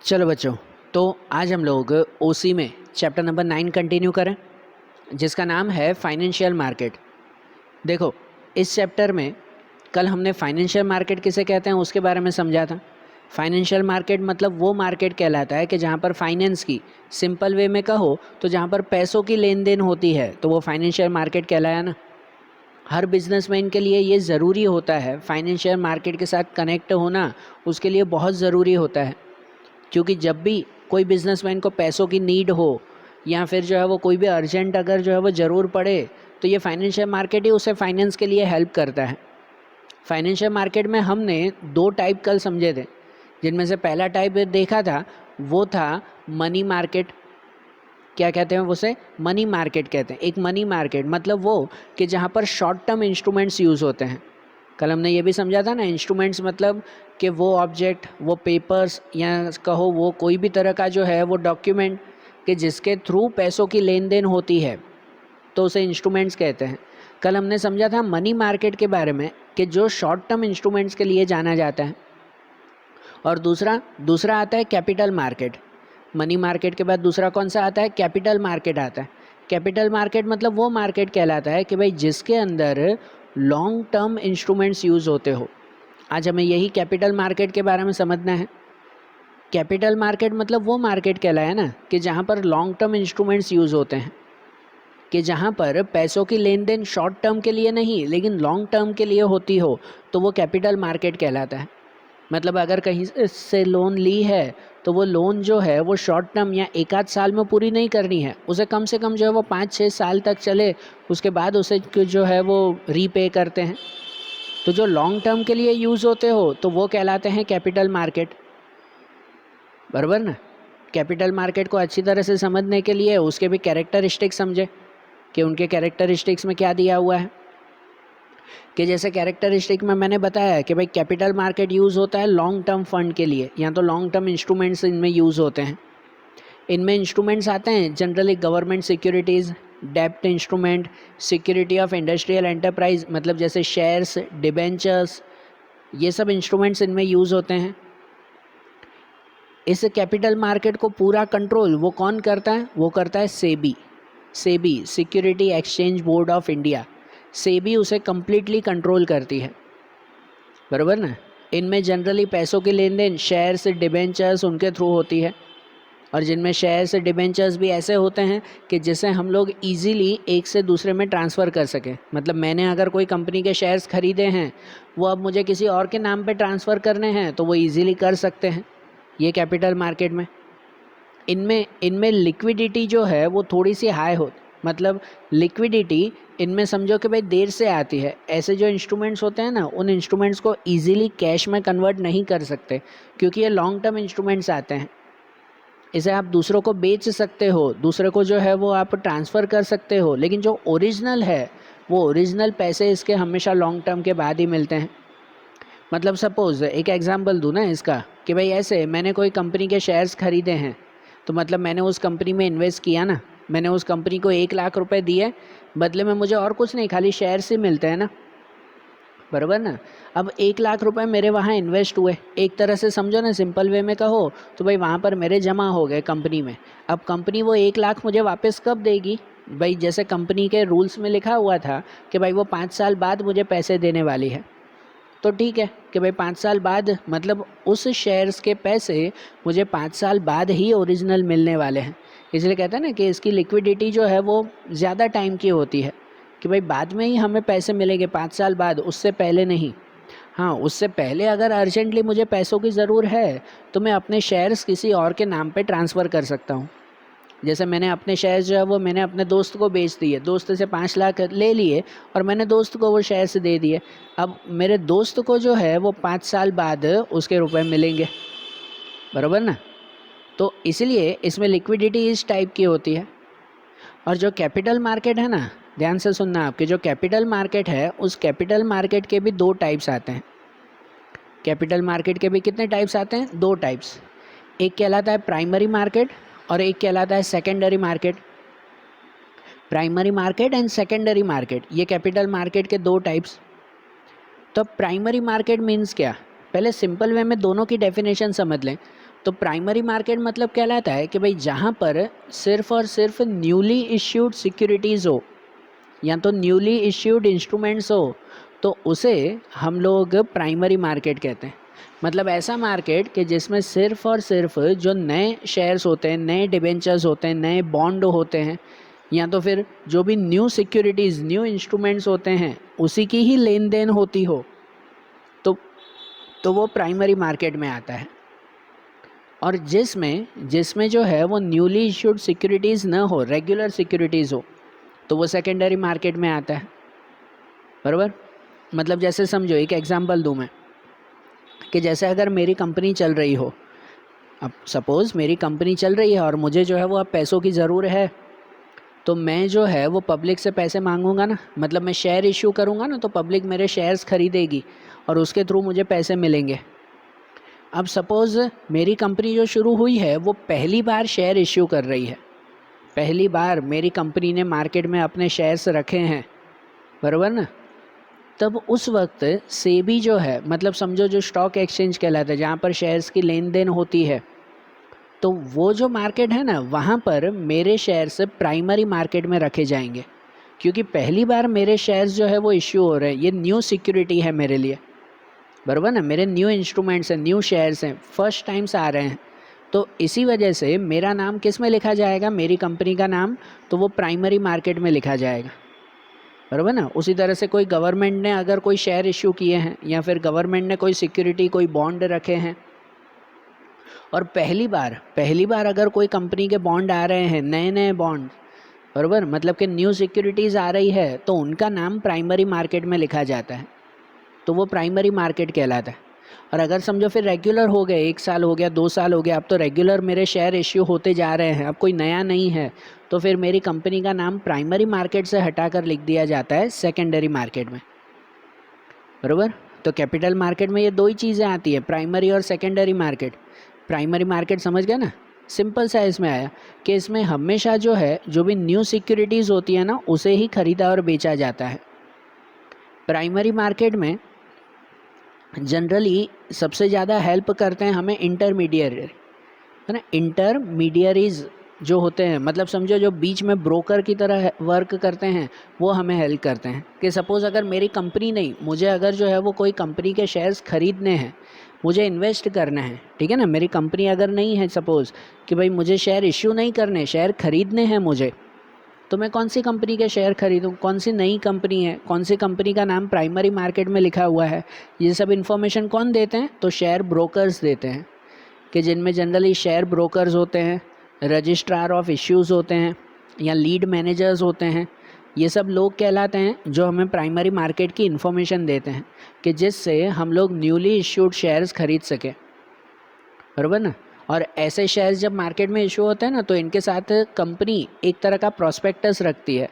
चलो बच्चों, तो आज हम लोग ओसी में चैप्टर नंबर 9 कंटिन्यू करें, जिसका नाम है फाइनेंशियल मार्केट। देखो, इस चैप्टर में कल हमने फाइनेंशियल मार्केट किसे कहते हैं उसके बारे में समझा था। फाइनेंशियल मार्केट मतलब वो मार्केट कहलाता है कि जहाँ पर फाइनेंस की, सिंपल वे में कहो तो जहाँ पर पैसों की लेन देन होती है तो वो फाइनेंशियल मार्केट कहलाया ना। हर बिजनेसमैन के लिए ये ज़रूरी होता है, फाइनेंशियल मार्केट के साथ कनेक्ट होना उसके लिए बहुत ज़रूरी होता है, क्योंकि जब भी कोई बिजनेसमैन को पैसों की नीड हो या फिर जो है वो कोई भी अर्जेंट अगर जो है वो ज़रूर पड़े तो ये फाइनेंशियल मार्केट ही उसे फाइनेंस के लिए हेल्प करता है। फाइनेंशियल मार्केट में हमने दो टाइप कल समझे थे, जिनमें से पहला टाइप देखा था वो था मनी मार्केट। क्या कहते हैं उसे? मनी मार्केट कहते हैं। एक मनी मार्केट मतलब वो कि जहाँ पर शॉर्ट टर्म इंस्ट्रूमेंट्स यूज़ होते हैं। कल हमने ये भी समझा था ना, इंस्ट्रूमेंट्स मतलब कि वो ऑब्जेक्ट, वो पेपर्स या कहो वो कोई भी तरह का जो है वो डॉक्यूमेंट कि जिसके थ्रू पैसों की लेन देन होती है तो उसे इंस्ट्रूमेंट्स कहते हैं। कल हमने समझा था मनी मार्केट के बारे में कि जो शॉर्ट टर्म इंस्ट्रूमेंट्स के लिए जाना जाता है। और दूसरा आता है कैपिटल मार्केट। मनी मार्केट के बाद दूसरा कौन सा आता है? कैपिटल मार्केट आता है। कैपिटल मार्केट मतलब वो मार्केट कहलाता है कि भाई जिसके अंदर लॉन्ग टर्म इंस्ट्रूमेंट्स यूज़ होते हो। आज हमें यही कैपिटल मार्केट के बारे में समझना है। कैपिटल मार्केट मतलब वो मार्केट कहलाया ना कि जहाँ पर लॉन्ग टर्म इंस्ट्रूमेंट्स यूज़ होते हैं, कि जहाँ पर पैसों की लेन देन शॉर्ट टर्म के लिए नहीं लेकिन लॉन्ग टर्म के लिए होती हो तो वो कैपिटल मार्केट कहलाता है। मतलब अगर कहीं से लोन ली है तो वो लोन जो है वो शॉर्ट टर्म या एक आध साल में पूरी नहीं करनी है, उसे कम से कम जो है वो 5-6 साल तक चले, उसके बाद उसे जो है वो रीपे करते हैं। तो जो लॉन्ग टर्म के लिए यूज़ होते हो तो वो कहलाते हैं कैपिटल मार्केट, बराबर ना। कैपिटल मार्केट को अच्छी तरह से समझने के लिए उसके भी कैरेक्टरिस्टिक्स समझे कि उनके कैरेक्टरिस्टिक्स में क्या दिया हुआ है। कि जैसे कैरेक्टरिस्टिक में मैंने बताया कि भाई कैपिटल मार्केट यूज़ होता है लॉन्ग टर्म फंड के लिए, या तो लॉन्ग टर्म इंस्ट्रूमेंट्स इनमें यूज़ होते हैं। इनमें इंस्ट्रूमेंट्स आते हैं जनरली गवर्नमेंट सिक्योरिटीज़, डेब्ट instrument, security of industrial enterprise मतलब जैसे शेयर्स, डिबेंचर्स, ये सब इंस्ट्रूमेंट्स इनमें यूज़ होते हैं। इस कैपिटल मार्केट को पूरा कंट्रोल वो कौन करता है? वो करता है SEBI. SEBI, security exchange board of India. SEBI उसे कम्प्लीटली कंट्रोल करती है, बराबर ना। इनमें जनरली पैसों की लेन देन शेयर्स, डिबेंचर्स उनके थ्रू होती है, और जिनमें शेयर्स, डिबेंचर्स भी ऐसे होते हैं कि जिसे हम लोग इजीली एक से दूसरे में ट्रांसफ़र कर सकें। मतलब मैंने अगर कोई कंपनी के शेयर्स खरीदे हैं, वो अब मुझे किसी और के नाम पे ट्रांसफ़र करने हैं तो वो इजीली कर सकते हैं, ये कैपिटल मार्केट में। इनमें लिक्विडिटी जो है वो थोड़ी सी हाई हो, मतलब लिक्विडिटी इनमें समझो कि भाई देर से आती है। ऐसे जो इंस्ट्रूमेंट्स होते हैं ना, उन इंस्ट्रूमेंट्स को इजीली कैश में कन्वर्ट नहीं कर सकते, क्योंकि ये लॉन्ग टर्म इंस्ट्रूमेंट्स आते हैं। इसे आप दूसरों को बेच सकते हो, दूसरे को जो है वो आप ट्रांसफ़र कर सकते हो, लेकिन जो ओरिजिनल है वो ओरिजिनल पैसे इसके हमेशा लॉन्ग टर्म के बाद ही मिलते हैं। मतलब सपोज़ एक एग्जांपल दूँ ना इसका, कि भाई ऐसे मैंने कोई कंपनी के शेयर्स खरीदे हैं, तो मतलब मैंने उस कंपनी में इन्वेस्ट किया ना, मैंने उस कंपनी को 1 लाख रुपए दिए, बदले में मुझे और कुछ नहीं, खाली शेयर्स ही मिलते हैं ना, बराबर ना। अब 1 लाख रुपए मेरे वहाँ इन्वेस्ट हुए, एक तरह से समझो ना, सिंपल वे में कहो तो भाई वहाँ पर मेरे जमा हो गए कंपनी में। अब कंपनी वो 1 लाख मुझे वापस कब देगी? भाई जैसे कंपनी के रूल्स में लिखा हुआ था कि भाई वो 5 साल बाद मुझे पैसे देने वाली है, तो ठीक है कि भाई 5 साल बाद, मतलब उस शेयर्स के पैसे मुझे 5 साल बाद ही ओरिजिनल मिलने वाले हैं। इसलिए कहते हैं ना कि इसकी लिक्विडिटी जो है वो ज़्यादा टाइम की होती है, कि भाई बाद में ही हमें पैसे मिलेंगे, 5 साल बाद, उससे पहले नहीं। हाँ, उससे पहले अगर अर्जेंटली मुझे पैसों की ज़रूर है तो मैं अपने शेयर्स किसी और के नाम पे ट्रांसफ़र कर सकता हूँ। जैसे मैंने अपने शेयर्स जो है वो मैंने अपने दोस्त को बेच दिए, दोस्त से 5 लाख ले लिए और मैंने दोस्त को वो शेयर्स दे दिए। अब मेरे दोस्त को जो है वो 5 साल बाद उसके रुपए मिलेंगे, बराबर ना। तो इसलिए इसमें लिक्विडिटी इस टाइप की होती है। और जो कैपिटल मार्केट है ना, ध्यान से सुनना आपके, जो कैपिटल मार्केट है उस कैपिटल मार्केट के भी दो टाइप्स आते हैं। कैपिटल मार्केट के भी कितने टाइप्स आते हैं? दो टाइप्स। एक कहलाता है प्राइमरी मार्केट और एक कहलाता है secondary market. Primary market and secondary market, ये कैपिटल मार्केट के दो टाइप्स। तो प्राइमरी मार्केट मीन्स क्या? पहले सिंपल वे में दोनों की डेफिनेशन समझ लें। तो प्राइमरी मार्केट मतलब कहलाता है कि भाई जहाँ पर सिर्फ और सिर्फ न्यूली इश्यूड सिक्योरिटीज़ हो या तो न्यूली इश्यूड इंस्ट्रूमेंट्स हो, तो उसे हम लोग प्राइमरी मार्केट कहते हैं। मतलब ऐसा मार्केट कि जिसमें सिर्फ और सिर्फ जो नए शेयर्स होते हैं, नए डिबेंचर्स होते हैं, नए बॉन्ड होते हैं, या तो फिर जो भी न्यू सिक्योरिटीज़, न्यू इंस्ट्रूमेंट्स होते हैं, उसी की ही लेन देन होती हो, तो वो प्राइमरी मार्केट में आता है। और जिसमें जो है वो न्यूली इश्यूड सिक्योरिटीज़ ना हो, रेगुलर सिक्योरिटीज़ हो, तो वो सेकेंडरी मार्केट में आता है। बराबर। मतलब जैसे समझो, एक एग्जांपल दूं मैं कि जैसे अगर मेरी कंपनी चल रही हो, अब सपोज़ मेरी कंपनी चल रही है और मुझे जो है वो अब पैसों की ज़रूरत है, तो मैं जो है वो पब्लिक से पैसे मांगूंगा ना, मतलब मैं शेयर इशू करूंगा ना, तो पब्लिक मेरे शेयर्स खरीदेगी और उसके थ्रू मुझे पैसे मिलेंगे। अब सपोज़ मेरी कंपनी जो शुरू हुई है वो पहली बार शेयर इश्यू कर रही है, पहली बार मेरी कंपनी ने मार्केट में अपने शेयर्स रखे हैं, बराबर ना। तब उस वक्त सेबी जो है, मतलब समझो जो स्टॉक एक्सचेंज कहलाता है, जहाँ पर शेयर्स की लेन देन होती है, तो वो जो मार्केट है ना, वहाँ पर मेरे शेयर्स प्राइमरी मार्केट में रखे जाएंगे, क्योंकि पहली बार मेरे शेयर्स जो है वो इश्यू हो रहे हैं, ये न्यू सिक्योरिटी है मेरे लिए, बराबर ना, मेरे न्यू इंस्ट्रूमेंट्स हैं, न्यू शेयर्स हैं, फर्स्ट टाइम से आ रहे हैं, तो इसी वजह से मेरा नाम किस में लिखा जाएगा, मेरी कंपनी का नाम, तो वो प्राइमरी मार्केट में लिखा जाएगा, बराबर ना। उसी तरह से कोई गवर्नमेंट ने अगर कोई शेयर इशू किए हैं या फिर गवर्नमेंट ने कोई सिक्योरिटी, कोई बॉन्ड रखे हैं, और पहली बार अगर कोई कंपनी के बॉन्ड आ रहे हैं, नए नए बॉन्ड, बराबर, मतलब कि न्यू सिक्योरिटीज़ आ रही है, तो उनका नाम प्राइमरी मार्केट में लिखा जाता है, तो वो प्राइमरी मार्केट कहलाता है। और अगर समझो फिर रेगुलर हो गए, 1 साल हो गया, 2 साल हो गया, अब तो रेगुलर मेरे शेयर इश्यू होते जा रहे हैं, अब कोई नया नहीं है, तो फिर मेरी कंपनी का नाम प्राइमरी मार्केट से हटाकर लिख दिया जाता है सेकेंडरी मार्केट में, बराबर। तो कैपिटल मार्केट में ये दो ही चीज़ें आती है, प्राइमरी और सेकेंडरी मार्केट। प्राइमरी मार्केट समझ गए ना, सिंपल सा इसमें आया कि इसमें हमेशा जो है, जो भी न्यू सिक्योरिटीज़ होती है ना, उसे ही खरीदा और बेचा जाता है। प्राइमरी मार्केट में जनरली सबसे ज़्यादा हेल्प करते हैं हमें इंटरमीडिएट, है ना, इंटरमीडियरीज जो होते हैं, मतलब समझो जो बीच में ब्रोकर की तरह वर्क करते हैं, वो हमें हेल्प करते हैं। कि सपोज़ अगर मेरी कंपनी नहीं, मुझे अगर जो है वो कोई कंपनी के शेयर्स खरीदने हैं, मुझे इन्वेस्ट करना है, ठीक है ना, मेरी कंपनी अगर नहीं है, सपोज़ कि भाई मुझे शेयर इश्यू नहीं करने, शेयर खरीदने हैं मुझे, तो मैं कौन सी कंपनी के शेयर खरीदूं, कौन सी नई कंपनी है, कौन सी कंपनी का नाम प्राइमरी मार्केट में लिखा हुआ है, ये सब इन्फॉर्मेशन कौन देते हैं, तो शेयर ब्रोकर्स देते हैं, कि जिनमें जनरली शेयर ब्रोकर्स होते हैं, रजिस्ट्रार ऑफ इश्यूज़ होते हैं, या लीड मैनेजर्स होते हैं। ये सब लोग कहलाते हैं जो हमें प्राइमरी मार्केट की इन्फॉर्मेशन देते हैं, कि जिससे हम लोग न्यूली इश्यूड शेयर्स खरीद सकें, बराबर ना। और ऐसे शेयर्स जब मार्केट में इशू होते हैं ना, तो इनके साथ कंपनी एक तरह का प्रॉस्पेक्टस रखती है,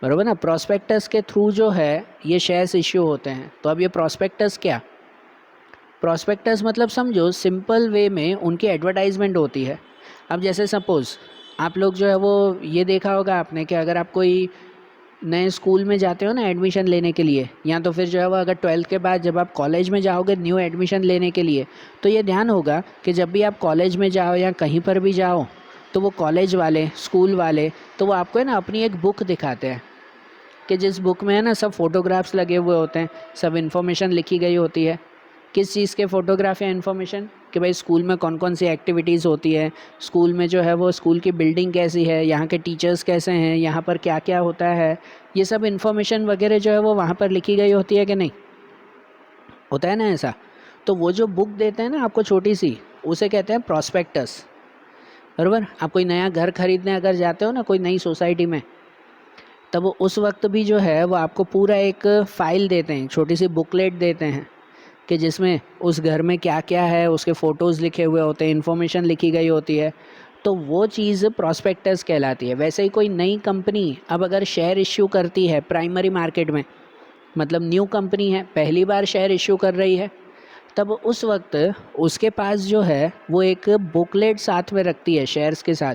बराबर ना। प्रॉस्पेक्टस के थ्रू जो है ये शेयर्स इश्यू होते हैं। तो अब ये प्रॉस्पेक्टस क्या, प्रॉस्पेक्टस मतलब समझो सिंपल वे में उनकी एडवर्टाइजमेंट होती है। अब जैसे सपोज़ आप लोग जो है वो ये देखा होगा आपने कि अगर आप कोई नए स्कूल में जाते हो ना एडमिशन लेने के लिए, या तो फिर जो है वो अगर 12th के बाद जब आप कॉलेज में जाओगे न्यू एडमिशन लेने के लिए, तो ये ध्यान होगा कि जब भी आप कॉलेज में जाओ या कहीं पर भी जाओ, तो वो कॉलेज वाले, स्कूल वाले, तो वो आपको है ना अपनी एक बुक दिखाते हैं, कि जिस बुक में है ना सब फोटोग्राफ्स लगे हुए होते हैं, सब इन्फॉर्मेशन लिखी गई होती है। किस चीज़ के फ़ोटोग्राफ या इन्फॉर्मेशन, कि भाई स्कूल में कौन कौन सी एक्टिविटीज़ होती है, स्कूल में जो है वो स्कूल की बिल्डिंग कैसी है, यहाँ के टीचर्स कैसे हैं, यहाँ पर क्या क्या होता है, ये सब इन्फॉर्मेशन वगैरह जो है वो वहाँ पर लिखी गई होती है कि नहीं, होता है ना ऐसा। तो वो जो बुक देते हैं ना आपको छोटी सी, उसे कहते हैं प्रॉस्पेक्टस, बराबर। आप कोई नया घर खरीदने अगर जाते हो ना कोई नई सोसाइटी में, तब वो उस वक्त भी जो है वो आपको पूरा एक फ़ाइल देते हैं, छोटी सी बुकलेट देते हैं, कि जिसमें उस घर में क्या क्या है, उसके फ़ोटोज़ लिखे हुए होते हैं, इन्फॉर्मेशन लिखी गई होती है, तो वो चीज़ प्रॉस्पेक्टस कहलाती है। वैसे ही कोई नई कंपनी अब अगर शेयर इश्यू करती है प्राइमरी मार्केट में, मतलब न्यू कंपनी है, पहली बार शेयर इश्यू कर रही है, तब उस वक्त उसके पास जो है वो एक बुकलेट साथ में रखती है शेयर्स के साथ,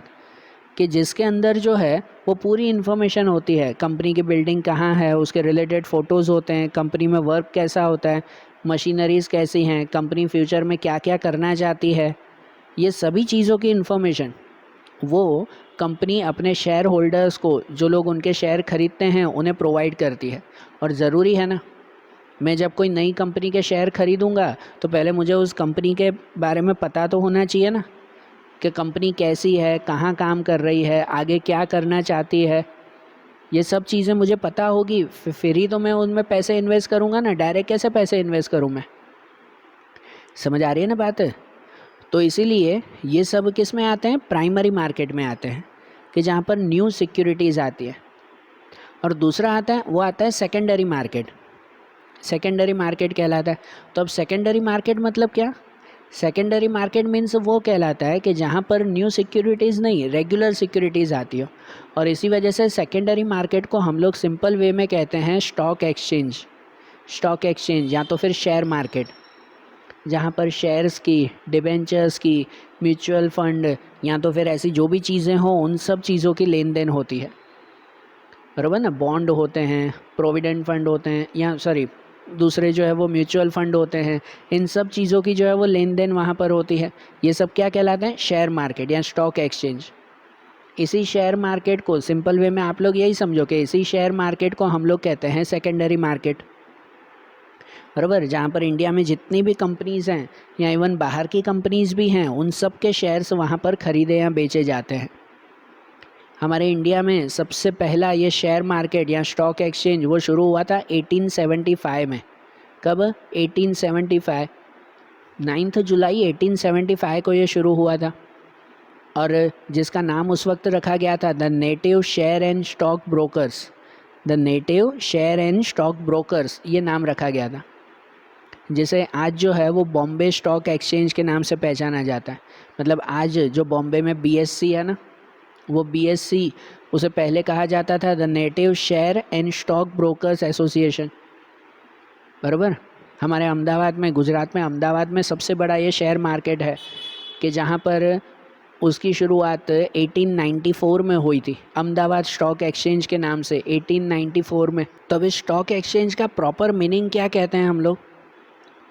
कि जिसके अंदर जो है वो पूरी इन्फॉर्मेशन होती है, कंपनी की बिल्डिंग कहाँ है, उसके रिलेटेड फ़ोटोज़ होते हैं, कंपनी में वर्क कैसा होता है, मशीनरीज़ कैसी हैं, कंपनी फ्यूचर में क्या क्या करना चाहती है, ये सभी चीज़ों की इन्फॉर्मेशन वो कंपनी अपने शेयर होल्डर्स को, जो लोग उनके शेयर खरीदते हैं, उन्हें प्रोवाइड करती है। और ज़रूरी है ना, मैं जब कोई नई कंपनी के शेयर खरीदूंगा तो पहले मुझे उस कंपनी के बारे में पता तो होना चाहिए ना, कि कंपनी कैसी है, कहाँ काम कर रही है, आगे क्या करना चाहती है। ये सब चीज़ें मुझे पता होगी, फिर ही तो मैं उनमें पैसे इन्वेस्ट करूँगा ना। डायरेक्ट कैसे पैसे इन्वेस्ट करूँ मैं? समझ आ रही है ना बात? तो इसीलिए ये सब किस में आते हैं? प्राइमरी मार्केट में आते हैं, कि जहाँ पर न्यू सिक्योरिटीज़ आती है। और दूसरा आता है, वो आता है सेकेंडरी मार्केट। सेकेंडरी मार्केट कहलाता है। तो अब सेकेंडरी मार्केट मतलब क्या? सेकेंडरी मार्केट मीन्स वो कहलाता है कि जहाँ पर न्यू सिक्योरिटीज़ नहीं, रेगुलर सिक्योरिटीज़ आती हो। और इसी वजह से सेकेंडरी मार्केट को हम लोग सिंपल वे में कहते हैं स्टॉक एक्सचेंज। स्टॉक एक्सचेंज या तो फिर शेयर मार्केट, जहाँ पर शेयर्स की, डिबेंचर्स की, म्यूचुअल फंड या तो फिर ऐसी जो भी चीज़ें हों, उन सब चीज़ों की लेन देन होती है। बराबर ना? बॉन्ड होते हैं, प्रोविडेंट फंड होते हैं, या सॉरी दूसरे जो है वो म्यूचुअल फंड होते हैं। इन सब चीज़ों की जो है वो लेन देन वहाँ पर होती है। ये सब क्या कहलाते हैं? शेयर मार्केट या स्टॉक एक्सचेंज। इसी शेयर मार्केट को सिंपल वे में आप लोग यही समझो कि इसी शेयर मार्केट को हम लोग कहते हैं सेकेंडरी मार्केट। बराबर? जहाँ पर इंडिया में जितनी भी कंपनीज़ हैं या इवन बाहर की कंपनीज़ भी हैं, उन सब के शेयर्स वहाँ पर ख़रीदे या बेचे जाते हैं। हमारे इंडिया में सबसे पहला ये शेयर मार्केट या स्टॉक एक्सचेंज वो शुरू हुआ था 1875 में। कब? 1875, 9 जुलाई 1875 को ये शुरू हुआ था। और जिसका नाम उस वक्त रखा गया था the native share and stock brokers. The native share and stock brokers, ये नाम रखा गया था, जिसे आज जो है वो बॉम्बे स्टॉक एक्सचेंज के नाम से पहचाना जाता है। मतलब आज जो बॉम्बे में बीएससी है ना, वो बीएससी, उसे पहले कहा जाता था the native share and stock brokers association. बराबर? हमारे अहमदाबाद में, गुजरात में अहमदाबाद में सबसे बड़ा ये शेयर मार्केट है, कि जहाँ पर उसकी शुरुआत 1894 में हुई थी, अहमदाबाद स्टॉक एक्सचेंज के नाम से 1894 में। तब इस स्टॉक एक्सचेंज का प्रॉपर मीनिंग क्या कहते हैं हम लोग?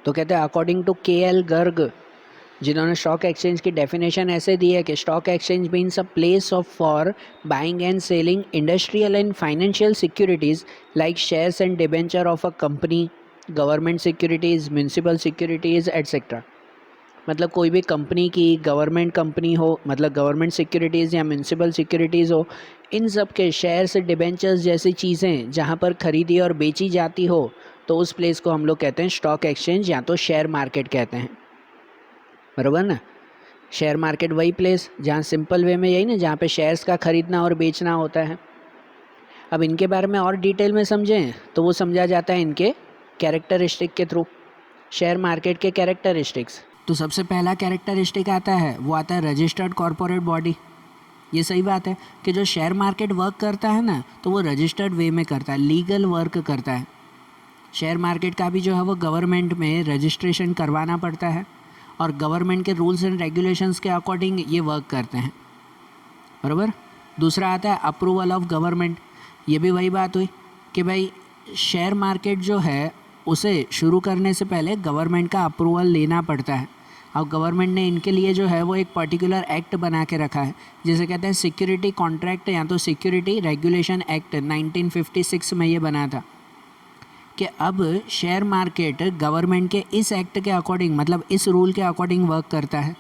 तो कहते हैं अकॉर्डिंग टू के.एल. गर्ग, जिन्होंने स्टॉक एक्सचेंज की डेफिनेशन ऐसे दी है कि stock exchange means a place of for buying and selling industrial and financial securities like shares and debenture of a company, government securities, municipal securities etcetera. मतलब कोई भी company की, government company हो, मतलब गवर्नमेंट सिक्योरिटीज़ या municipal securities हो, इन सब के शेयर्स, डिबेंचर्स जैसी चीज़ें जहाँ पर खरीदी और बेची जाती हो, तो उस प्लेस को हम लोग कहते हैं स्टॉक एक्सचेंज या तो शेयर मार्केट कहते हैं। बराबर ना? शेयर मार्केट वही प्लेस जहाँ सिंपल वे में यही ना, जहाँ पे शेयर्स का ख़रीदना और बेचना होता है। अब इनके बारे में और डिटेल में समझें तो वो समझा जाता है इनके कैरेक्टरिस्टिक के थ्रू। शेयर मार्केट के कैरेक्टरिस्टिक्स, तो सबसे पहला कैरेक्टरिस्टिक आता है, वो आता है रजिस्टर्ड कॉरपोरेट बॉडी। ये सही बात है कि जो शेयर मार्केट वर्क करता है ना, तो वो रजिस्टर्ड वे में करता है, लीगल वर्क करता है। शेयर मार्केट का भी जो है वो गवर्नमेंट में रजिस्ट्रेशन करवाना पड़ता है, और गवर्नमेंट के रूल्स एंड रेगुलेशंस के अकॉर्डिंग ये वर्क करते हैं। बराबर? दूसरा आता है अप्रूवल ऑफ गवर्नमेंट। ये भी वही बात हुई कि भाई शेयर मार्केट जो है उसे शुरू करने से पहले गवर्नमेंट का अप्रूवल लेना पड़ता है। अब गवर्नमेंट ने इनके लिए जो है वो एक पर्टिकुलर एक्ट बना के रखा है, जिसे कहते हैं सिक्योरिटी कॉन्ट्रैक्ट या तो सिक्योरिटी रेगुलेशन एक्ट। 1956 में ये बना था कि अब शेयर मार्केट गवर्नमेंट के इस एक्ट के अकॉर्डिंग, मतलब इस रूल के अकॉर्डिंग वर्क करता है।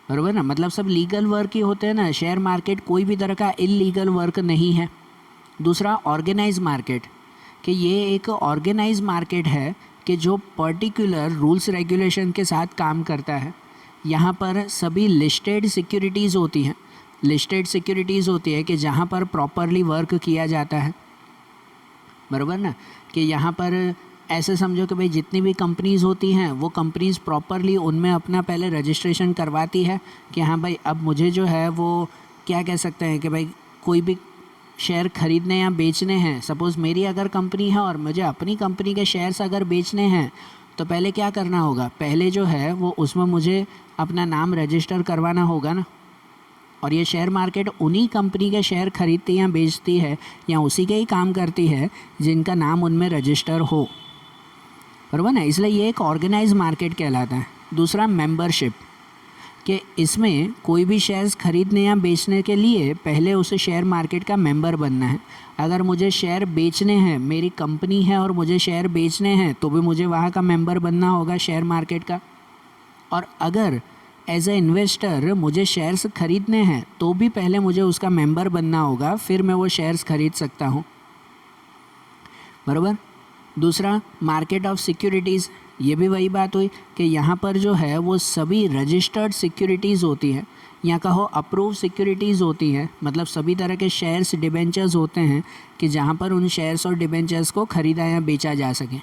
बराबर ना? मतलब सब लीगल वर्क ही होते हैं ना, शेयर मार्केट कोई भी तरह का इलीगल वर्क नहीं है। दूसरा ऑर्गेनाइज मार्केट, कि ये एक ऑर्गेनाइज मार्केट है कि जो पर्टिकुलर रूल्स रेगुलेशन के साथ काम करता है। यहाँ पर सभी लिस्टेड सिक्योरिटीज़ होती हैं। लिस्टेड सिक्योरिटीज़ होती है कि जहाँ पर प्रॉपरली वर्क किया जाता है। बराबर ना? कि यहाँ पर ऐसे समझो कि भाई जितनी भी कंपनीज़ होती हैं, वो कंपनीज़ प्रॉपरली उनमें अपना पहले रजिस्ट्रेशन करवाती है कि हाँ भाई अब मुझे जो है वो क्या कह सकते हैं कि भाई कोई भी शेयर ख़रीदने या बेचने हैं। सपोज़ मेरी अगर कंपनी है और मुझे अपनी कंपनी के शेयर्स अगर बेचने हैं, तो पहले क्या करना होगा? पहले जो है वो उसमें मुझे अपना नाम रजिस्टर करवाना होगा ना। और ये शेयर मार्केट उन्हीं कंपनी के शेयर खरीदती या बेचती है, या उसी के ही काम करती है जिनका नाम उनमें रजिस्टर हो। बराबर ना? इसलिए ये एक ऑर्गेनाइज मार्केट कहलाता है। दूसरा मेंबरशिप, कि इसमें कोई भी शेयर्स खरीदने या बेचने के लिए पहले उसे शेयर मार्केट का मेंबर बनना है। अगर मुझे शेयर बेचने हैं, मेरी कंपनी है और मुझे शेयर बेचने हैं, तो भी मुझे वहाँ का मेंबर बनना होगा शेयर मार्केट का। और अगर एज ए इन्वेस्टर मुझे शेयर्स खरीदने हैं तो भी पहले मुझे उसका मेंबर बनना होगा, फिर मैं वो शेयर्स खरीद सकता हूँ, बराबर। दूसरा, मार्केट ऑफ सिक्योरिटीज़, ये भी वही बात हुई कि यहाँ पर जो है वो सभी रजिस्टर्ड सिक्योरिटीज़ होती है, या कहो अप्रूव सिक्योरिटीज़ होती हैं, मतलब सभी तरह के शेयर्स डिबेंचर्स होते हैं कि जहाँ पर उन शेयर्स और डिबेंचर्स को ख़रीदा या बेचा जा सके।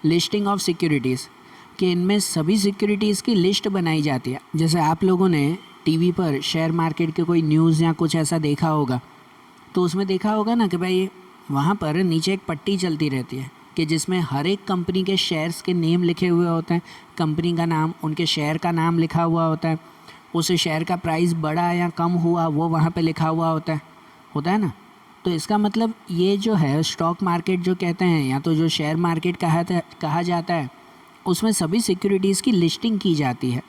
लिस्टिंग ऑफ सिक्योरिटीज़, कि इनमें सभी सिक्योरिटीज़ की लिस्ट बनाई जाती है। जैसे आप लोगों ने टीवी पर शेयर मार्केट के कोई न्यूज़ या कुछ ऐसा देखा होगा, तो उसमें देखा होगा ना कि भाई वहाँ पर नीचे एक पट्टी चलती रहती है कि जिसमें हर एक कंपनी के शेयर्स के नेम लिखे हुए होते हैं, कंपनी का नाम, उनके शेयर का नाम लिखा हुआ होता है, उस शेयर का प्राइस बढ़ा या कम हुआ वो वहाँ पे लिखा हुआ होता है ना। तो इसका मतलब ये जो है स्टॉक मार्केट जो कहते हैं, या तो जो शेयर मार्केट कहा जाता है, उसमें सभी सिक्योरिटीज़ की लिस्टिंग की जाती है,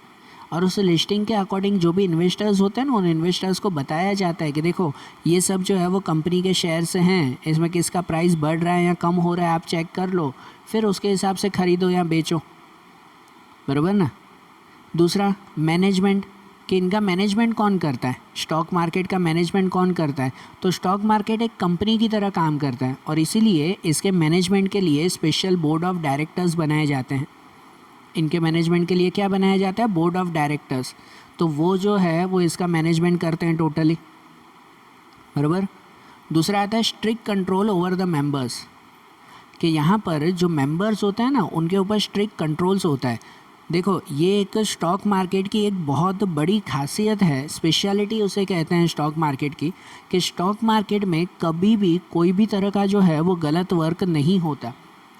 और उस लिस्टिंग के अकॉर्डिंग जो भी इन्वेस्टर्स होते हैं ना, उन इन्वेस्टर्स को बताया जाता है कि देखो ये सब जो है वो कंपनी के शेयर से हैं, इसमें किसका प्राइस बढ़ रहा है या कम हो रहा है आप चेक कर लो, फिर उसके हिसाब से ख़रीदो या बेचो, बराबर ना। दूसरा, मैनेजमेंट, कि इनका मैनेजमेंट कौन करता है, स्टॉक मार्केट का मैनेजमेंट कौन करता है। तो स्टॉक मार्केट एक कंपनी की तरह काम करता है, और इसीलिए इसके मैनेजमेंट के लिए स्पेशल बोर्ड ऑफ डायरेक्टर्स बनाए जाते हैं। इनके मैनेजमेंट के लिए क्या बनाया जाता है, बोर्ड ऑफ डायरेक्टर्स। तो वो जो है वो इसका मैनेजमेंट करते हैं टोटली, बराबर। दूसरा आता है strict control over the members, कि यहाँ पर जो मेंबर्स होते हैं ना उनके ऊपर स्ट्रिक्ट कंट्रोल्स होता है। देखो ये एक स्टॉक मार्केट की एक बहुत बड़ी खासियत है, स्पेशलिटी उसे कहते हैं स्टॉक मार्केट की, कि स्टॉक मार्केट में कभी भी कोई भी तरह का जो है वो गलत वर्क नहीं होता।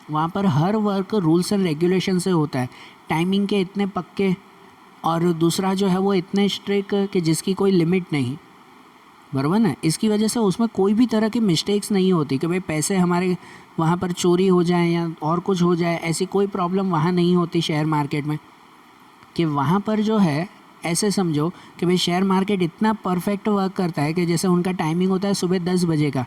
वहाँ पर her work rules and regulation से होता है, टाइमिंग के इतने पक्के, और दूसरा जो है वो इतने स्ट्रिक्ट कि जिसकी कोई लिमिट नहीं, बराबर ना। इसकी वजह से उसमें कोई भी तरह की मिस्टेक्स नहीं होती कि भाई पैसे हमारे वहाँ पर चोरी हो जाए या और कुछ हो जाए, ऐसी कोई प्रॉब्लम वहाँ नहीं होती शेयर मार्केट में। कि वहाँ पर जो है ऐसे समझो कि भाई शेयर मार्केट इतना परफेक्ट वर्क करता है कि जैसे उनका टाइमिंग होता है सुबह 10 बजे का,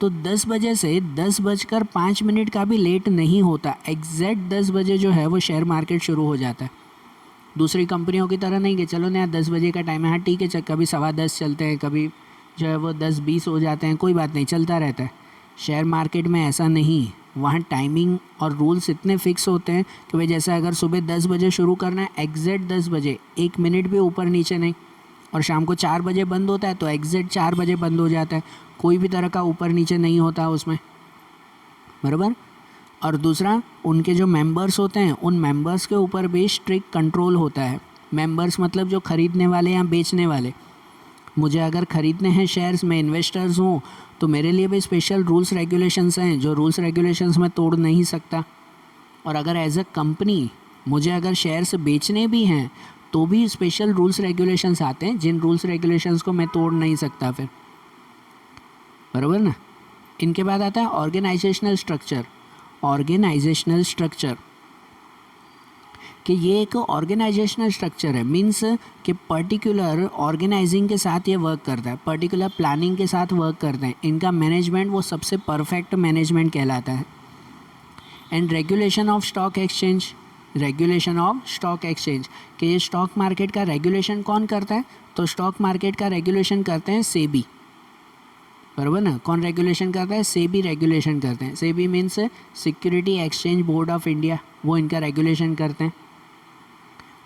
तो 10 बजे से 10:05 का भी लेट नहीं होता, एग्जैक्ट 10 बजे जो है वो शेयर मार्केट शुरू हो जाता है। दूसरी कंपनियों की तरह नहीं कि चलो नया 10 बजे का टाइम है, हाँ ठीक है, कभी 10:15 चलते हैं, कभी जो है वो 10-20 हो जाते हैं, कोई बात नहीं, चलता रहता है। शेयर मार्केट में ऐसा नहीं, वहाँ टाइमिंग और रूल्स इतने फिक्स होते हैं कि भाई जैसे अगर सुबह 10 बजे शुरू करना है, एग्जैक्ट 10 बजे, 1 मिनट भी ऊपर नीचे नहीं, और शाम को 4 बजे बंद होता है तो एग्जैक्ट 4 बजे बंद हो जाता है, कोई भी तरह का ऊपर नीचे नहीं होता उसमें, बराबर। और दूसरा, उनके जो मेंबर्स होते हैं उन मेंबर्स के ऊपर भी स्ट्रिक्ट कंट्रोल होता है। मेंबर्स मतलब जो ख़रीदने वाले या बेचने वाले, मुझे अगर ख़रीदने हैं शेयर्स, मैं इन्वेस्टर्स हूँ, तो मेरे लिए भी स्पेशल रूल्स रेगुलेशंस हैं, जो रूल्स रेगुलेशंस मैं तोड़ नहीं सकता। और अगर एज अ कंपनी मुझे अगर शेयर्स बेचने भी हैं तो भी स्पेशल रूल्स रेगुलेशंस आते हैं, जिन रूल्स रेगुलेशंस को मैं तोड़ नहीं सकता फिर, बराबर ना। इनके बाद आता है ऑर्गेनाइजेशनल स्ट्रक्चर। ऑर्गेनाइजेशनल स्ट्रक्चर कि ये एक ऑर्गेनाइजेशनल स्ट्रक्चर है, मीन्स कि पर्टिकुलर ऑर्गेनाइजिंग के साथ ये वर्क करता है, पर्टिकुलर प्लानिंग के साथ वर्क करते हैं। इनका मैनेजमेंट वो सबसे परफेक्ट मैनेजमेंट कहलाता है। And regulation of stock exchange, regulation of stock exchange कि ये स्टॉक मार्केट का रेगुलेशन कौन करता है, तो स्टॉक मार्केट का रेगुलेशन करते हैं सेबी, बराबर ना। कौन रेगुलेशन करता है, सेबी रेगुलेशन करते हैं। SEBI means security exchange board of India, वो इनका रेगुलेशन करते हैं।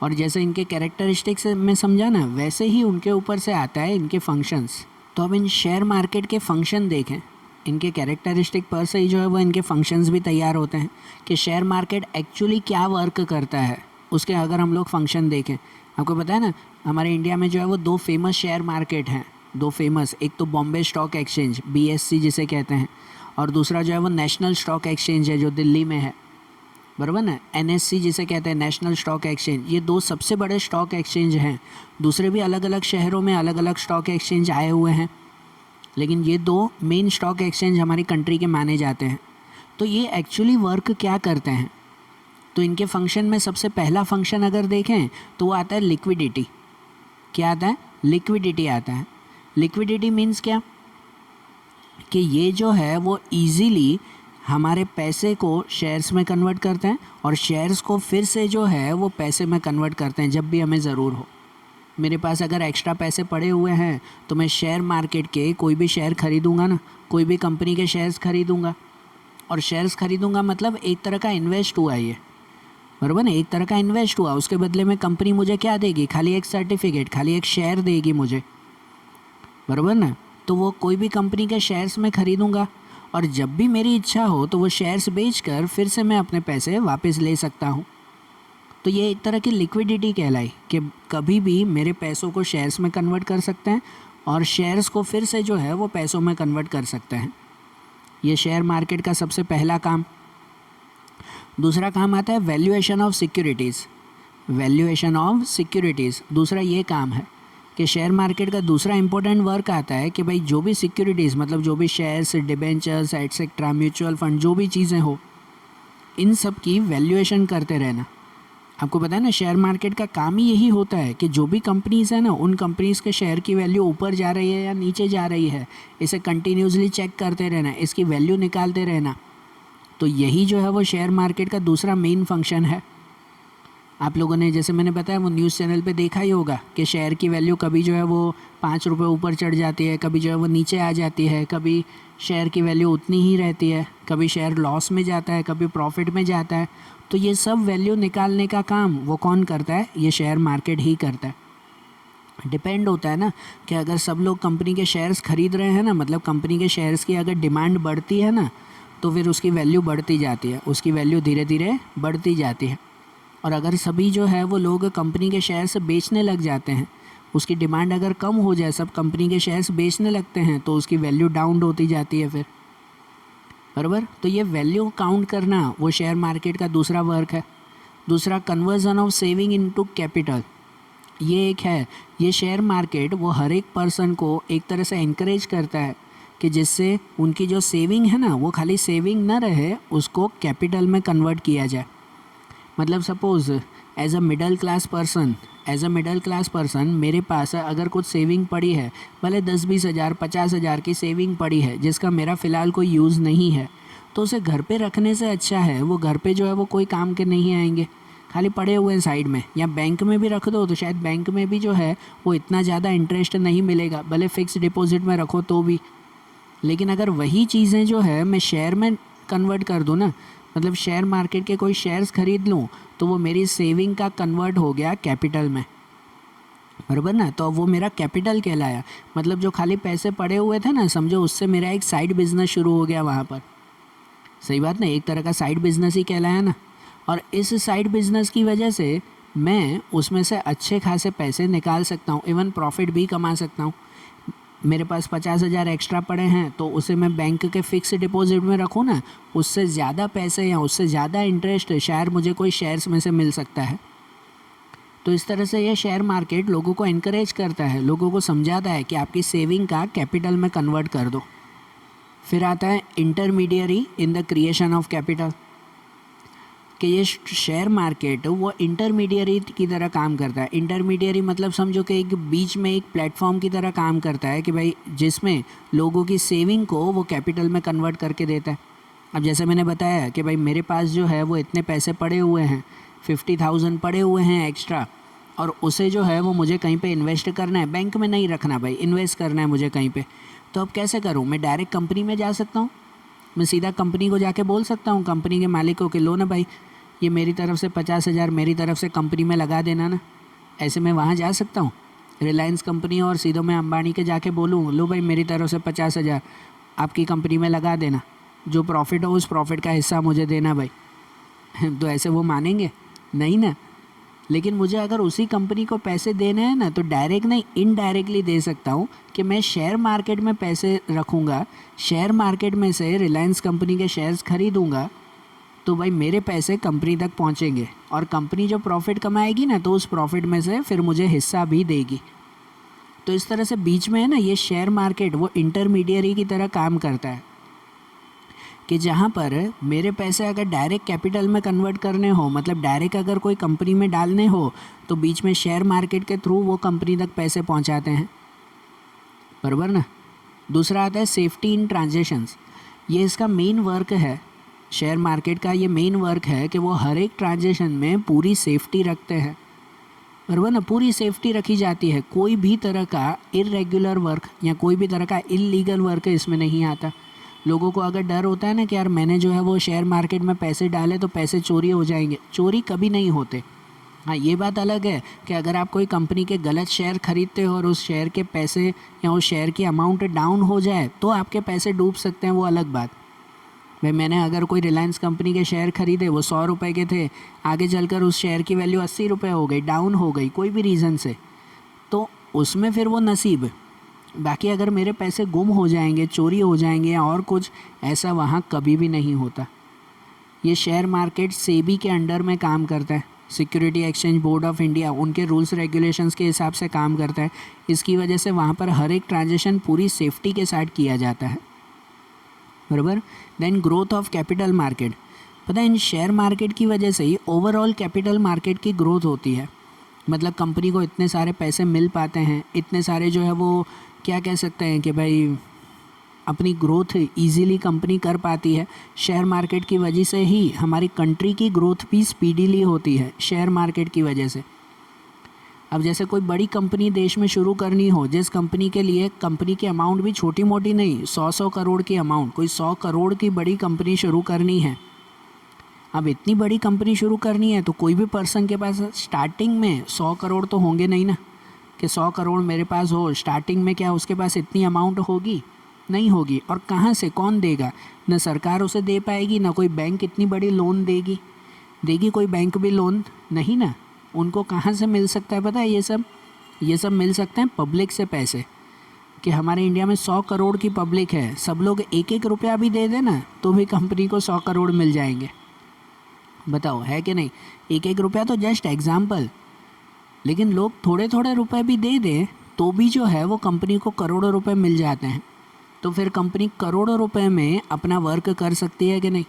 और जैसे इनके कैरेक्टरिस्टिक्स में समझा ना, वैसे ही उनके ऊपर से आता है इनके फंक्शंस। तो अब इन शेयर मार्केट के फंक्शन देखें, इनके कैरेक्टरिस्टिक पर से ही जो है वो इनके फंक्शंस भी तैयार होते हैं कि शेयर मार्केट एक्चुअली क्या वर्क करता है, उसके अगर हम लोग फंक्शन देखें। आपको पता है ना, हमारे इंडिया में जो है वो 2 फेमस शेयर मार्केट हैं, 2 फेमस, एक तो बॉम्बे स्टॉक एक्सचेंज BSE जिसे कहते हैं, और दूसरा जो है वो नेशनल स्टॉक एक्सचेंज है जो दिल्ली में है, बराबर ना। NSE जिसे कहते हैं नेशनल स्टॉक एक्सचेंज। ये 2 सबसे बड़े स्टॉक एक्सचेंज हैं। दूसरे भी अलग अलग शहरों में अलग अलग स्टॉक एक्सचेंज आए हुए हैं, लेकिन ये 2 मेन स्टॉक एक्सचेंज हमारी कंट्री के माने जाते हैं। तो ये एक्चुअली वर्क क्या करते हैं, तो इनके फंक्शन में सबसे पहला फंक्शन अगर देखें तो वो आता है लिक्विडिटी। क्या आता है, लिक्विडिटी आता है। लिक्विडिटी मीन्स क्या कि ये जो है वो इजीली हमारे पैसे को शेयर्स में कन्वर्ट करते हैं और शेयर्स को फिर से जो है वो पैसे में कन्वर्ट करते हैं जब भी हमें ज़रूर हो। मेरे पास अगर एक्स्ट्रा पैसे पड़े हुए हैं तो मैं शेयर मार्केट के कोई भी शेयर खरीदूंगा ना, कोई भी कंपनी के शेयर्स खरीदूंगा, और शेयर्स खरीदूंगा मतलब एक तरह का इन्वेस्ट हुआ ये, बराबर ना, एक तरह का इन्वेस्ट हुआ। उसके बदले में कंपनी मुझे क्या देगी, खाली एक सर्टिफिकेट, खाली एक शेयर देगी मुझे, बराबर ना। तो वो कोई भी कंपनी के शेयर्स में ख़रीदूंगा और जब भी मेरी इच्छा हो तो वो शेयर्स बेचकर फिर से मैं अपने पैसे वापस ले सकता हूँ। तो ये एक तरह की लिक्विडिटी कहलाई कि कभी भी मेरे पैसों को शेयर्स में कन्वर्ट कर सकते हैं और शेयर्स को फिर से जो है वो पैसों में कन्वर्ट कर सकते हैं। ये शेयर मार्केट का सबसे पहला काम। दूसरा काम आता है valuation of securities. Valuation of securities दूसरा ये काम है कि शेयर मार्केट का दूसरा इंपॉर्टेंट वर्क आता है कि भाई जो भी सिक्योरिटीज़ मतलब जो भी shares, debentures etcetera, mutual fund, जो भी चीज़ें हो, इन सब की वैल्यूएशन करते रहना। आपको पता है ना, शेयर मार्केट का काम ही यही होता है कि जो भी कंपनीज़ है ना, उन कंपनीज़ के शेयर की वैल्यू ऊपर जा रही है या नीचे जा रही है, इसे कंटिन्यूसली चेक करते रहना, इसकी वैल्यू निकालते रहना। तो यही जो है वो शेयर मार्केट का दूसरा मेन फंक्शन है। आप लोगों ने, जैसे मैंने बताया, वो न्यूज़ चैनल पे देखा ही होगा कि शेयर की वैल्यू कभी जो है वो 5 रुपये ऊपर चढ़ जाती है, कभी जो है वो नीचे आ जाती है, कभी शेयर की वैल्यू उतनी ही रहती है, कभी शेयर लॉस में जाता है, कभी प्रॉफिट में जाता है। तो ये सब वैल्यू निकालने का काम वो कौन करता है, ये शेयर मार्केट ही करता है। डिपेंड होता है ना कि अगर सब लोग कंपनी के शेयर्स खरीद रहे हैं ना, मतलब कंपनी के शेयर्स की अगर डिमांड बढ़ती है ना, तो फिर उसकी वैल्यू बढ़ती जाती है, उसकी वैल्यू धीरे धीरे बढ़ती जाती है। और अगर सभी जो है वो लोग कंपनी के शेयर्स बेचने लग जाते हैं, उसकी डिमांड अगर कम हो जाए, सब कंपनी के शेयर्स बेचने लगते हैं, तो उसकी वैल्यू डाउन होती जाती है फिर, बराबर। तो ये वैल्यू काउंट करना वो शेयर मार्केट का दूसरा वर्क है। दूसरा conversion of saving into capital, ये एक है। ये शेयर मार्केट वो हर एक पर्सन को एक तरह से एनकरेज करता है कि जिससे उनकी जो सेविंग है ना, वो खाली सेविंग ना रहे, उसको कैपिटल में कन्वर्ट किया जाए। मतलब suppose as a middle class person मेरे पास अगर कुछ सेविंग पड़ी है, भले 10-20 हज़ार 50 हज़ार की सेविंग पड़ी है जिसका मेरा फ़िलहाल कोई यूज़ नहीं है, तो उसे घर पे रखने से अच्छा है वो घर पे जो है वो कोई काम के नहीं आएंगे, खाली पड़े हुए हैं साइड में। या बैंक में भी रख दो तो शायद बैंक में भी जो है वो इतना ज़्यादा इंटरेस्ट नहीं मिलेगा, भले फ़िक्स डिपॉजिट में रखो तो भी। लेकिन अगर वही चीज़ें जो है मैं शेयर में कन्वर्ट कर दूँ ना, मतलब शेयर मार्केट के कोई शेयर्स खरीद लूँ, तो वो मेरी सेविंग का कन्वर्ट हो गया कैपिटल में, बराबर ना। तो वो मेरा कैपिटल कहलाया। मतलब जो खाली पैसे पड़े हुए थे ना, समझो उससे मेरा एक साइड बिजनेस शुरू हो गया वहाँ पर। सही बात ना, एक तरह का साइड बिजनेस ही कहलाया ना। और इस साइड बिजनेस की वजह से मैं उसमें से अच्छे खासे पैसे निकाल सकता हूँ, इवन प्रॉफिट भी कमा सकता हूँ। मेरे पास 50 हज़ार एक्स्ट्रा पड़े हैं तो उसे मैं बैंक के फ़िक्स डिपॉजिट में रखूँ ना, उससे ज़्यादा पैसे या उससे ज़्यादा इंटरेस्ट शायद मुझे कोई शेयर्स में से मिल सकता है। तो इस तरह से ये शेयर मार्केट लोगों को इनकरेज करता है, लोगों को समझाता है कि आपकी सेविंग का कैपिटल में कन्वर्ट कर दो। फिर आता है intermediary in the creation of capital, कि ये शेयर मार्केट वो इंटरमीडियरी की तरह काम करता है। इंटरमीडियरी मतलब समझो कि एक बीच में एक प्लेटफॉर्म की तरह काम करता है कि भाई जिसमें लोगों की सेविंग को वो कैपिटल में कन्वर्ट करके देता है। अब जैसे मैंने बताया कि भाई मेरे पास जो है वो इतने पैसे पड़े हुए हैं, 50,000 पड़े हुए हैं एक्स्ट्रा, और उसे जो है वो मुझे कहीं पे इन्वेस्ट करना है, बैंक में नहीं रखना भाई, इन्वेस्ट करना है मुझे कहीं पे। तो अब कैसे करूँ, मैं डायरेक्ट कंपनी में जा सकता हूँ, मैं सीधा कंपनी को जाके बोल सकता हूँ, कंपनी के मालिक को कि लो ना भाई, ये मेरी तरफ से 50 हज़ार मेरी तरफ से कंपनी में लगा देना ना। ऐसे मैं वहाँ जा सकता हूँ रिलायंस कंपनी और सीधो मैं अंबानी के जाके बोलूँ, लो भाई मेरी तरफ से 50 हज़ार आपकी कंपनी में लगा देना, जो प्रॉफिट हो उस प्रॉफिट का हिस्सा मुझे देना भाई। तो ऐसे वो मानेंगे नहीं ना। लेकिन मुझे अगर उसी कंपनी को पैसे देने हैं ना, तो डायरेक्ट नहीं इनडायरेक्टली दे सकता हूँ कि मैं शेयर मार्केट में पैसे रखूँगा, शेयर मार्केट में से रिलायंस कंपनी के शेयर्स खरीदूँगा, तो भाई मेरे पैसे कंपनी तक पहुँचेंगे और कंपनी जो प्रॉफिट कमाएगी ना, तो उस प्रॉफिट में से फिर मुझे हिस्सा भी देगी। तो इस तरह से बीच में है ना, ये शेयर मार्केट वो इंटरमीडियरी की तरह काम करता है। कि जहाँ पर मेरे पैसे अगर डायरेक्ट कैपिटल में कन्वर्ट करने हो, मतलब डायरेक्ट अगर कोई कंपनी में डालने हो, तो बीच में शेयर मार्केट के थ्रू वो कंपनी तक पैसे पहुँचाते हैं, बराबर ना। दूसरा आता है सेफ्टी इन ट्रांजेक्शन्स। ये इसका मेन वर्क है, शेयर मार्केट का ये मेन वर्क है कि वो हर एक ट्रांजेक्शन में पूरी सेफ्टी रखते हैं, बराबर ना। पूरी सेफ्टी रखी जाती है, कोई भी तरह का इरेगुलर वर्क या कोई भी तरह का इलीगल वर्क इसमें नहीं आता। लोगों को अगर डर होता है ना कि यार मैंने जो है वो शेयर मार्केट में पैसे डाले तो पैसे चोरी हो जाएंगे, चोरी कभी नहीं होते। हाँ, ये बात अलग है कि अगर आप कोई कंपनी के गलत शेयर खरीदते हो और उस शेयर के पैसे या उस शेयर की अमाउंट डाउन हो जाए तो आपके पैसे डूब सकते हैं, वो अलग बात। भाई मैंने अगर कोई रिलायंस कंपनी के शेयर खरीदे, वो 100 रुपये के थे, आगे चलकर उस शेयर की वैल्यू 80 रुपये हो गई, डाउन हो गई कोई भी रीज़न से, तो उसमें फिर वो नसीब। बाकी अगर मेरे पैसे गुम हो जाएंगे, चोरी हो जाएंगे या और कुछ, ऐसा वहाँ कभी भी नहीं होता। ये शेयर मार्केट सेबी के अंडर में काम करता है, security exchange board of India, उनके रूल्स रेगुलेशंस के हिसाब से काम करता है। इसकी वजह से वहाँ पर हर एक ट्रांजेक्शन पूरी सेफ्टी के साथ किया जाता है, बराबर। Then growth of capital market. पता है इन शेयर मार्केट की वजह से ही ओवरऑल कैपिटल मार्केट की ग्रोथ होती है। मतलब कंपनी को इतने सारे पैसे मिल पाते हैं, इतने सारे जो है वो क्या कह सकते हैं कि भाई अपनी ग्रोथ इजीली कंपनी कर पाती है। शेयर मार्केट की वजह से ही हमारी कंट्री की ग्रोथ भी स्पीडीली होती है, शेयर मार्केट की वजह से। अब जैसे कोई बड़ी कंपनी देश में शुरू करनी हो, जिस कंपनी के लिए कंपनी की अमाउंट भी छोटी मोटी नहीं, 100 करोड़ की अमाउंट, कोई 100 करोड़ की बड़ी कंपनी शुरू करनी है। अब इतनी बड़ी कंपनी शुरू करनी है तो कोई भी पर्सन के पास स्टार्टिंग में 100 करोड़ तो होंगे नहीं ना, कि 100 करोड़ मेरे पास हो स्टार्टिंग में, क्या उसके पास इतनी अमाउंट होगी? नहीं होगी। और कहाँ से, कौन देगा? न सरकार उसे दे पाएगी, ना कोई बैंक इतनी बड़ी लोन देगी कोई बैंक भी लोन नहीं ना। उनको कहाँ से मिल सकता है पता है? ये सब मिल सकते हैं पब्लिक से पैसे, कि हमारे इंडिया में 100 करोड़ की पब्लिक है, सब लोग 1-1 रुपया भी दे देना तो भी कंपनी को 100 करोड़ मिल जाएंगे। बताओ है कि नहीं? 1-1 रुपया तो जस्ट एग्जाम्पल, लेकिन लोग थोड़े थोड़े रुपए भी दे दें तो भी जो है वो कंपनी को करोड़ों रुपए मिल जाते हैं। तो फिर कंपनी करोड़ों रुपए में अपना वर्क कर सकती है कि नहीं?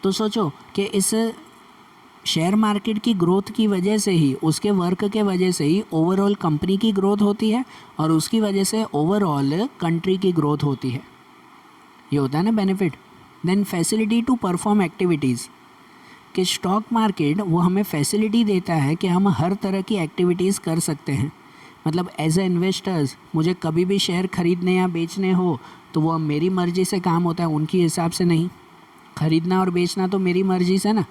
तो सोचो कि इस शेयर मार्केट की ग्रोथ की वजह से ही, उसके वर्क के वजह से ही ओवरऑल कंपनी की ग्रोथ होती है और उसकी वजह से ओवरऑल कंट्री की ग्रोथ होती है। ये होता है ना benefit. Then facility to perform activities, कि स्टॉक मार्केट वो हमें फैसिलिटी देता है कि हम हर तरह की एक्टिविटीज़ कर सकते हैं। मतलब एज ए इन्वेस्टर्स मुझे कभी भी शेयर खरीदने या बेचने हो तो वो मेरी मर्ज़ी से काम होता है, उनकी हिसाब से नहीं। ख़रीदना और बेचना तो मेरी मर्ज़ी से ना,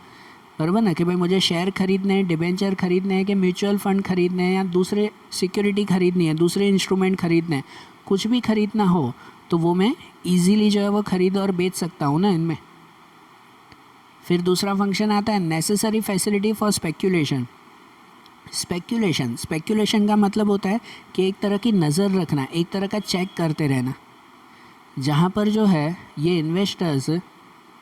बराबर ना, कि भाई मुझे शेयर खरीदने हैं, डिबेंचर खरीदने हैं, कि म्यूचुअल फ़ंड खरीदने हैं, या दूसरे सिक्योरिटी खरीदनी है, दूसरे इंस्ट्रूमेंट खरीदने हैं, कुछ भी खरीदना हो तो वो मैं ईज़िली जो है वो ख़रीद और बेच सकता हूँ ना इनमें। फिर दूसरा फंक्शन आता है necessary facility for speculation. Speculation का मतलब होता है कि एक तरह की नज़र रखना, एक तरह का चेक करते रहना, जहाँ पर जो है ये इन्वेस्टर्स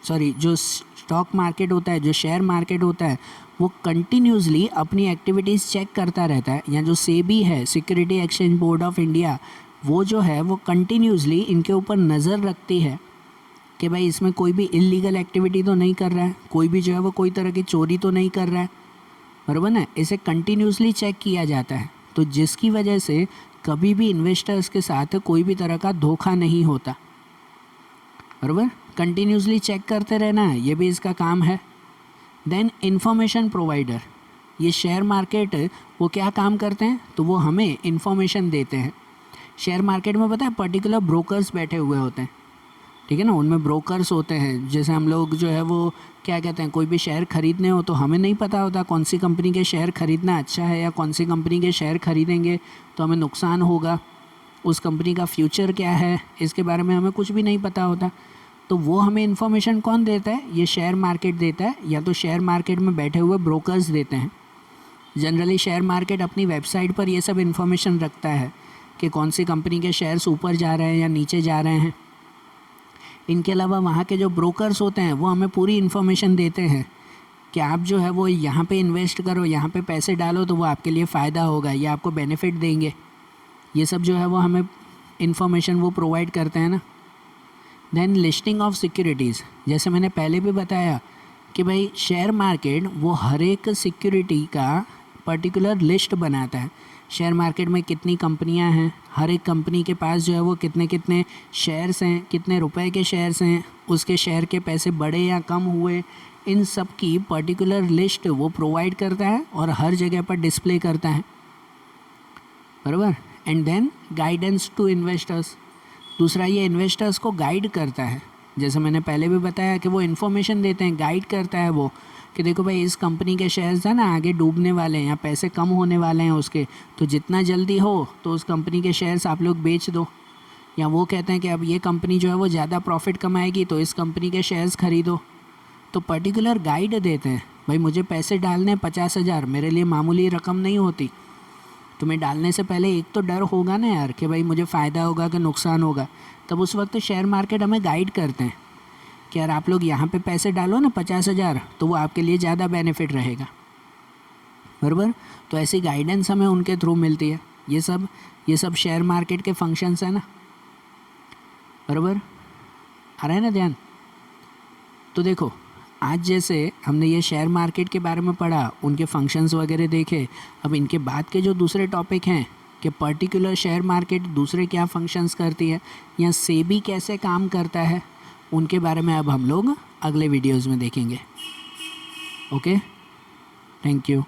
जो स्टॉक मार्केट होता है, जो शेयर मार्केट होता है, वो कंटिन्यूसली अपनी एक्टिविटीज़ चेक करता रहता है। या जो सेबी है, security exchange board of India, वो जो है वो कंटिन्यूसली इनके ऊपर नज़र रखती है कि भाई इसमें कोई भी इलीगल एक्टिविटी तो नहीं कर रहा है, कोई भी जो है वो कोई तरह की चोरी तो नहीं कर रहा है, बराबर ना। इसे कंटिन्यूसली चेक किया जाता है, तो जिसकी वजह से कभी भी इन्वेस्टर्स के साथ कोई भी तरह का धोखा नहीं होता, बराबर। कंटिन्यूसली चेक करते रहना है, ये भी इसका काम है। देन इंफॉर्मेशन प्रोवाइडर, ये शेयर मार्केट वो क्या काम करते हैं, तो वो हमें इंफॉर्मेशन देते हैं। शेयर मार्केट में पता है पर्टिकुलर ब्रोकर्स बैठे हुए होते हैं, ठीक है ना, उनमें ब्रोकर्स होते हैं। जैसे हम लोग जो है वो क्या कहते हैं, कोई भी शेयर खरीदने हो तो हमें नहीं पता होता कौन सी कंपनी के शेयर खरीदना अच्छा है या कौन सी कंपनी के शेयर खरीदेंगे तो हमें नुकसान होगा, उस कंपनी का फ्यूचर क्या है इसके बारे में हमें कुछ भी नहीं पता होता। तो वो हमें इन्फॉर्मेशन कौन देता है? ये शेयर मार्केट देता है, या तो शेयर मार्केट में बैठे हुए ब्रोकर्स देते हैं। जनरली शेयर मार्केट अपनी वेबसाइट पर ये सब इन्फॉर्मेशन रखता है कि कौन सी कंपनी के शेयर्स ऊपर जा रहे हैं या नीचे जा रहे हैं। इनके अलावा वहाँ के जो ब्रोकर्स होते हैं वो हमें पूरी इन्फॉर्मेशन देते हैं कि आप जो है वो यहाँ पे इन्वेस्ट करो, यहाँ पे पैसे डालो तो वो आपके लिए फ़ायदा होगा, ये आपको बेनिफिट देंगे। ये सब जो है वो हमें इन्फॉर्मेशन वो प्रोवाइड करते हैं ना। देन लिस्टिंग ऑफ सिक्योरिटीज़, जैसे मैंने पहले भी बताया कि भाई शेयर मार्केट वो हर एक सिक्योरिटी का पर्टिकुलर लिस्ट बनाता है। शेयर मार्केट में कितनी कंपनियां हैं, हर एक कंपनी के पास जो है वो कितने कितने शेयर्स हैं, कितने रुपए के शेयर्स हैं, उसके शेयर के पैसे बढ़े या कम हुए, इन सब की पर्टिकुलर लिस्ट वो प्रोवाइड करता है और हर जगह पर डिस्प्ले करता है, बराबर। And then guidance to investors, दूसरा ये इन्वेस्टर्स को गाइड करता है, जैसे मैंने पहले भी बताया कि वो इन्फॉर्मेशन देते हैं, गाइड करता है वो कि देखो भाई इस कंपनी के शेयर्स है ना आगे डूबने वाले हैं या पैसे कम होने वाले हैं उसके, तो जितना जल्दी हो तो उस कंपनी के शेयर्स आप लोग बेच दो। या वो कहते हैं कि अब ये कंपनी जो है वो ज़्यादा प्रॉफिट कमाएगी तो इस कंपनी के शेयर्स खरीदो। तो पर्टिकुलर गाइड देते हैं, भाई मुझे पैसे डालने 50,000, मेरे लिए मामूली रकम नहीं होती, तुम्हें डालने से पहले एक तो डर होगा ना यार कि भाई मुझे फ़ायदा होगा कि नुकसान होगा। तब उस वक्त शेयर मार्केट हमें गाइड करते हैं कि यार आप लोग यहाँ पे पैसे डालो ना 50,000, तो वो आपके लिए ज़्यादा बेनिफिट रहेगा, बराबर। तो ऐसी गाइडेंस हमें उनके थ्रू मिलती है। ये सब शेयर मार्केट के फंक्शंस हैं ना, बराबर। आ रहा है ना ध्यान। तो देखो आज जैसे हमने ये शेयर मार्केट के बारे में पढ़ा, उनके फंक्शंस वगैरह देखे, अब इनके बाद के जो दूसरे टॉपिक हैं कि पर्टिकुलर शेयर मार्केट दूसरे क्या फंक्शंस करती है या सेबी कैसे काम करता है, उनके बारे में अब हम लोग अगले वीडियोज़ में देखेंगे। Okay, thank you.